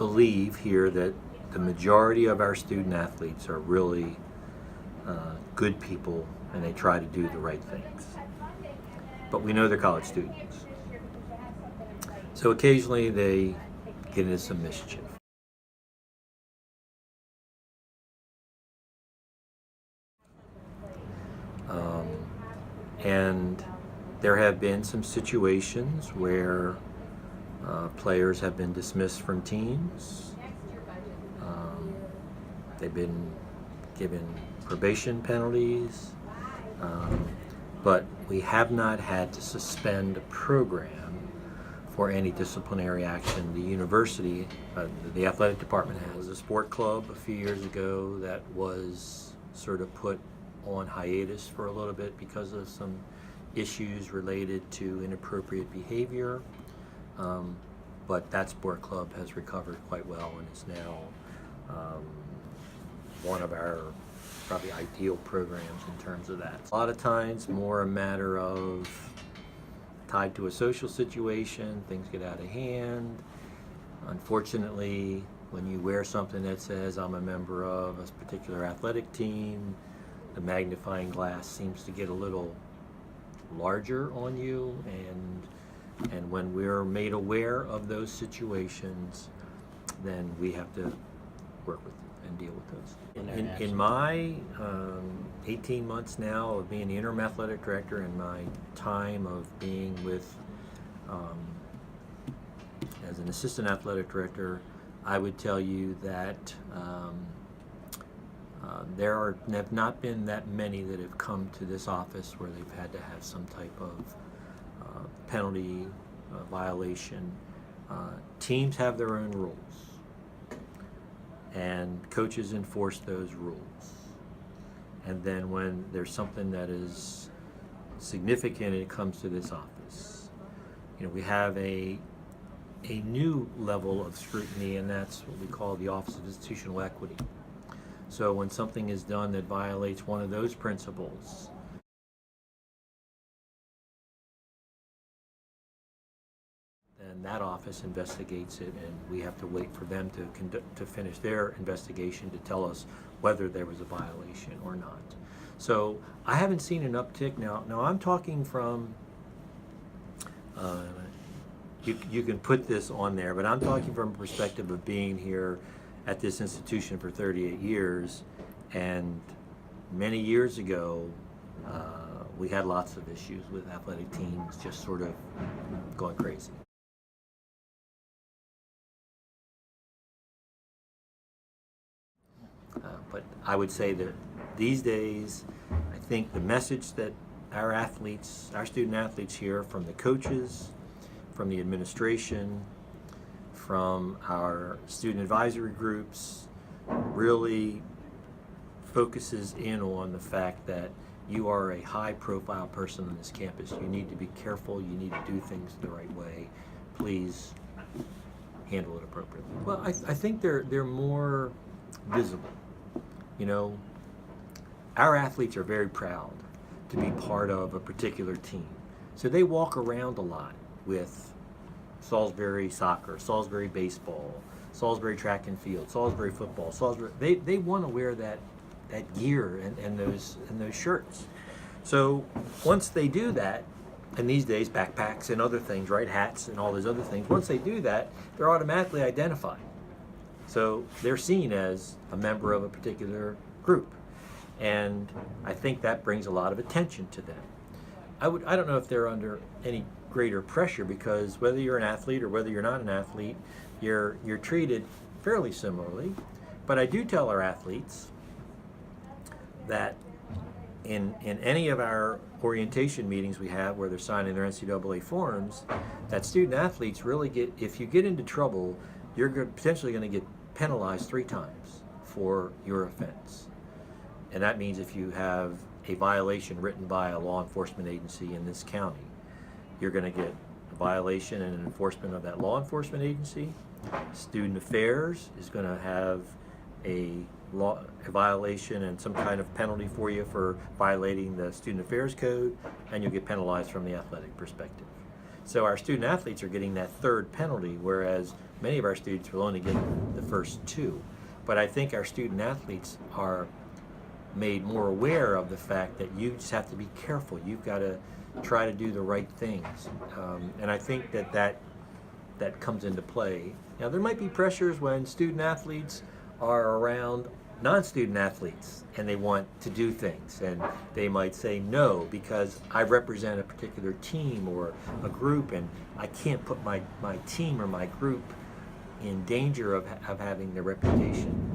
believe here that the majority of our student athletes are really good people and they try to do the right things. But we know they're college students. So occasionally they get into some mischief. And there have been some situations where players have been dismissed from teams. They've been given probation penalties, but we have not had to suspend a program for any disciplinary action. The university, the athletic department has a sport club a few years ago that was sort of put on hiatus for a little bit because of some issues related to inappropriate behavior. But that sport club has recovered quite well and is now one of our probably ideal programs in terms of that. A lot of times more a matter of tied to a social situation, things get out of hand. Unfortunately, when you wear something that says I'm a member of a particular athletic team, the magnifying glass seems to get a little larger on you, and when we're made aware of those situations, then we have to work with and deal with those. In my 18 months now of being the interim athletic director and my time of being with as an assistant athletic director, I would tell you that there have not been that many that have come to this office where they've had to have some type of penalty violation. Teams have their own rules, and coaches enforce those rules. And then when there's something that is significant, it comes to this office. You know, we have a new level of scrutiny, and that's what we call the Office of Institutional Equity. So when something is done that violates one of those principles, then that office investigates it, and we have to wait for them to finish their investigation to tell us whether there was a violation or not. So I haven't seen an uptick now. Now I'm talking from, you can put this on there, but I'm talking from a perspective of being here at this institution for 38 years, and many years ago we had lots of issues with athletic teams just sort of going crazy. But I would say that these days, I think the message that our athletes, our student athletes hear from the coaches, from the administration, from our student advisory groups, really focuses in on the fact that you are a high-profile person on this campus. You need to be careful. You need to do things the right way. Please handle it appropriately. Well, I think they're more visible. You know, our athletes are very proud to be part of a particular team. So they walk around a lot with Salisbury soccer, Salisbury baseball, Salisbury track and field, Salisbury football, Salisbury. They want to wear that gear and those shirts. So once they do that, and these days backpacks and other things, right, hats and all those other things, once they do that, they're automatically identified. So they're seen as a member of a particular group, and I think that brings a lot of attention to them. I don't know if they're under any greater pressure, because whether you're an athlete or whether you're not an athlete, you're treated fairly similarly. But I do tell our athletes that in any of our orientation meetings we have where they're signing their NCAA forms, that student athletes really get, if you get into trouble, you're potentially going to get penalized 3 times for your offense. And that means if you have a violation written by a law enforcement agency in this county, you're going to get a violation and an enforcement of that law enforcement agency. Student Affairs is going to have a violation and some kind of penalty for you for violating the Student Affairs Code, and you'll get penalized from the athletic perspective. So our student athletes are getting that third penalty, whereas many of our students will only get the first two. But I think our student athletes are made more aware of the fact that you just have to be careful. You've got to try to do the right things. And I think that comes into play. Now, there might be pressures when student athletes are around non-student athletes and they want to do things, and they might say no because I represent a particular team or a group, and I can't put my team or my group in danger of having their reputation